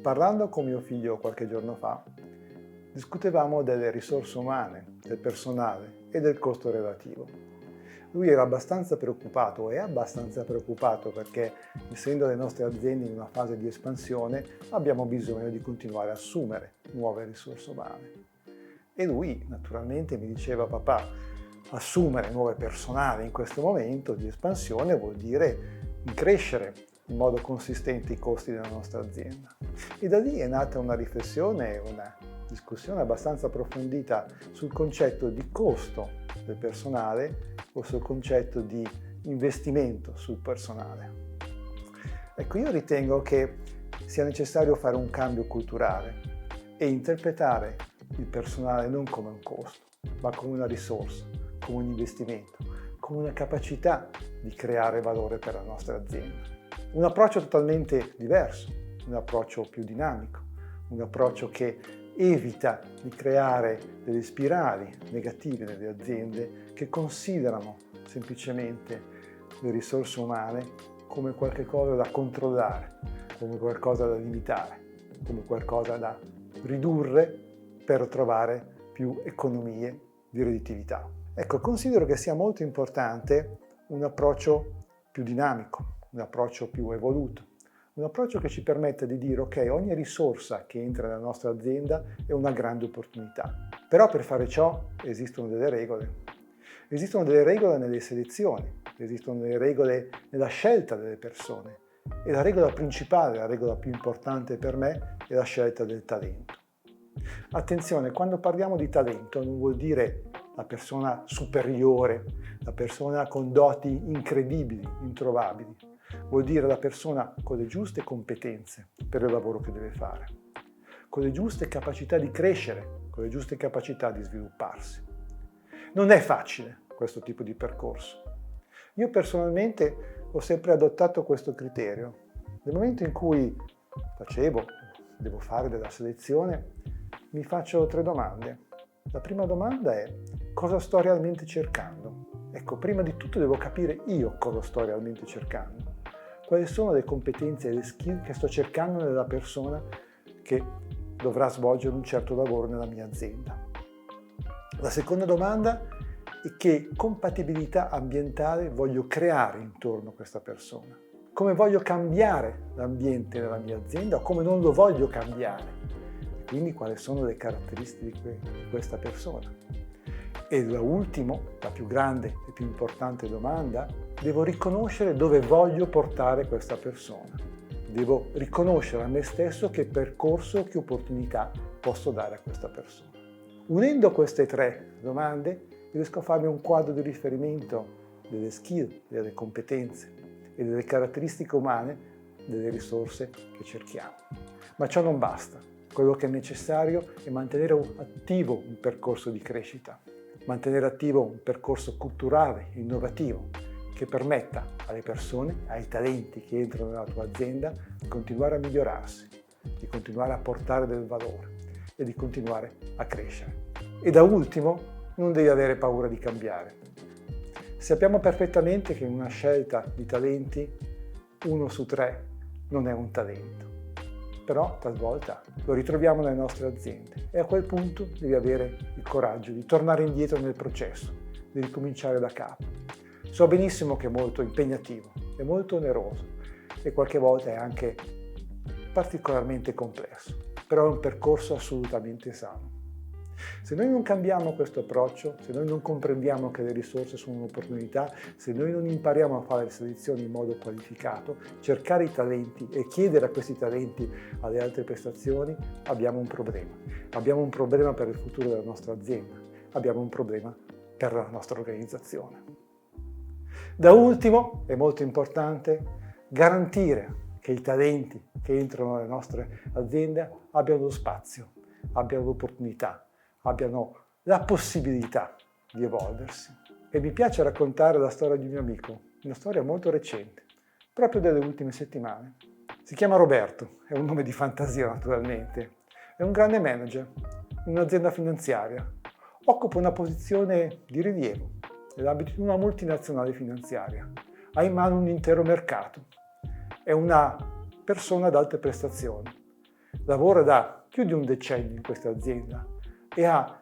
Parlando con mio figlio qualche giorno fa, discutevamo delle risorse umane, del personale e del costo relativo. Lui era abbastanza preoccupato, è abbastanza preoccupato perché, essendo le nostre aziende in una fase di espansione, abbiamo bisogno di continuare a assumere nuove risorse umane. E lui, naturalmente, mi diceva: papà, assumere nuove personale in questo momento di espansione vuol dire crescere in modo consistente i costi della nostra azienda. E da lì è nata una riflessione, una discussione abbastanza approfondita sul concetto di costo del personale o sul concetto di investimento sul personale. Ecco, io ritengo che sia necessario fare un cambio culturale e interpretare il personale non come un costo, ma come una risorsa, come un investimento, come una capacità di creare valore per la nostra azienda. Un approccio totalmente diverso, un approccio più dinamico, un approccio che evita di creare delle spirali negative nelle aziende che considerano semplicemente le risorse umane come qualcosa da controllare, come qualcosa da limitare, come qualcosa da ridurre per trovare più economie di redditività. Ecco, considero che sia molto importante un approccio più dinamico, un approccio più evoluto, un approccio che ci permetta di dire: ok, ogni risorsa che entra nella nostra azienda è una grande opportunità. Però per fare ciò esistono delle regole. Esistono delle regole nelle selezioni, esistono delle regole nella scelta delle persone. E la regola principale, la regola più importante per me, è la scelta del talento. Attenzione, quando parliamo di talento non vuol dire la persona superiore, la persona con doti incredibili, introvabili. Vuol dire la persona con le giuste competenze per il lavoro che deve fare, con le giuste capacità di crescere, con le giuste capacità di svilupparsi. Non è facile questo tipo di percorso. Io personalmente ho sempre adottato questo criterio. Nel momento in cui devo fare della selezione, mi faccio 3 domande. La prima domanda è: cosa sto realmente cercando? Ecco, prima di tutto devo capire io cosa sto realmente cercando. Quali sono le competenze e le skill che sto cercando nella persona che dovrà svolgere un certo lavoro nella mia azienda. La seconda domanda è: che compatibilità ambientale voglio creare intorno a questa persona? Come voglio cambiare l'ambiente nella mia azienda o come non lo voglio cambiare? Quindi quali sono le caratteristiche di questa persona? E da ultimo, la più grande e più importante domanda: devo riconoscere dove voglio portare questa persona. Devo riconoscere a me stesso che percorso, che opportunità posso dare a questa persona. Unendo queste 3 domande, riesco a farmi un quadro di riferimento delle skill, delle competenze e delle caratteristiche umane delle risorse che cerchiamo. Ma ciò non basta. Quello che è necessario è mantenere attivo un percorso di crescita, mantenere attivo un percorso culturale, innovativo, che permetta alle persone, ai talenti che entrano nella tua azienda, di continuare a migliorarsi, di continuare a portare del valore e di continuare a crescere. E da ultimo, non devi avere paura di cambiare. Sappiamo perfettamente che in una scelta di talenti, 1 su 3 non è un talento. Però talvolta lo ritroviamo nelle nostre aziende e a quel punto devi avere il coraggio di tornare indietro nel processo, di ricominciare da capo. So benissimo che è molto impegnativo, è molto oneroso e qualche volta è anche particolarmente complesso, però è un percorso assolutamente sano. Se noi non cambiamo questo approccio, se noi non comprendiamo che le risorse sono un'opportunità, se noi non impariamo a fare le selezioni in modo qualificato, cercare i talenti e chiedere a questi talenti alle altre prestazioni, abbiamo un problema. Abbiamo un problema per il futuro della nostra azienda, abbiamo un problema per la nostra organizzazione. Da ultimo, è molto importante garantire che i talenti che entrano nelle nostre aziende abbiano lo spazio, abbiano l'opportunità, abbiano la possibilità di evolversi. E mi piace raccontare la storia di un mio amico, una storia molto recente, proprio delle ultime settimane. Si chiama Roberto, è un nome di fantasia naturalmente, è un grande manager in un'azienda finanziaria, occupa una posizione di rilievo nell'ambito di una multinazionale finanziaria, ha in mano un intero mercato, è una persona ad alte prestazioni, lavora da più di un decennio in questa azienda e ha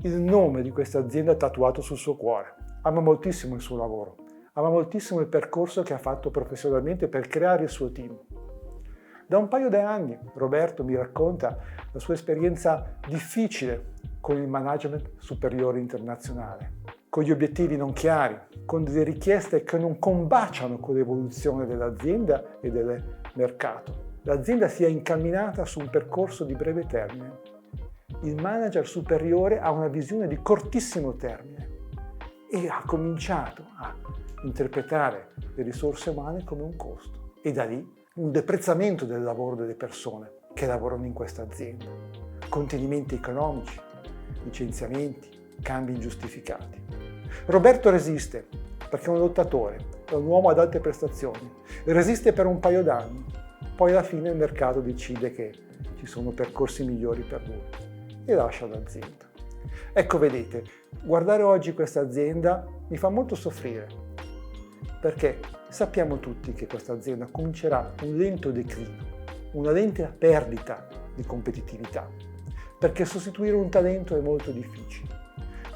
il nome di questa azienda tatuato sul suo cuore. Ama moltissimo il suo lavoro, ama moltissimo il percorso che ha fatto professionalmente per creare il suo team. Da un paio di anni Roberto mi racconta la sua esperienza difficile con il management superiore internazionale, con gli obiettivi non chiari, con delle richieste che non combaciano con l'evoluzione dell'azienda e del mercato. L'azienda si è incamminata su un percorso di breve termine. Il manager superiore ha una visione di cortissimo termine e ha cominciato a interpretare le risorse umane come un costo. E da lì un deprezzamento del lavoro delle persone che lavorano in questa azienda. Contenimenti economici, licenziamenti, cambi ingiustificati. Roberto resiste perché è un lottatore, è un uomo ad alte prestazioni, resiste per un paio d'anni, poi alla fine il mercato decide che ci sono percorsi migliori per lui e lascia l'azienda. Ecco, vedete, guardare oggi questa azienda mi fa molto soffrire, perché sappiamo tutti che questa azienda comincerà un lento declino, una lenta perdita di competitività, perché sostituire un talento è molto difficile,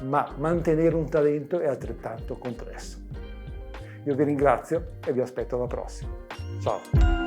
ma mantenere un talento è altrettanto complesso. Io vi ringrazio e vi aspetto alla prossima. Ciao!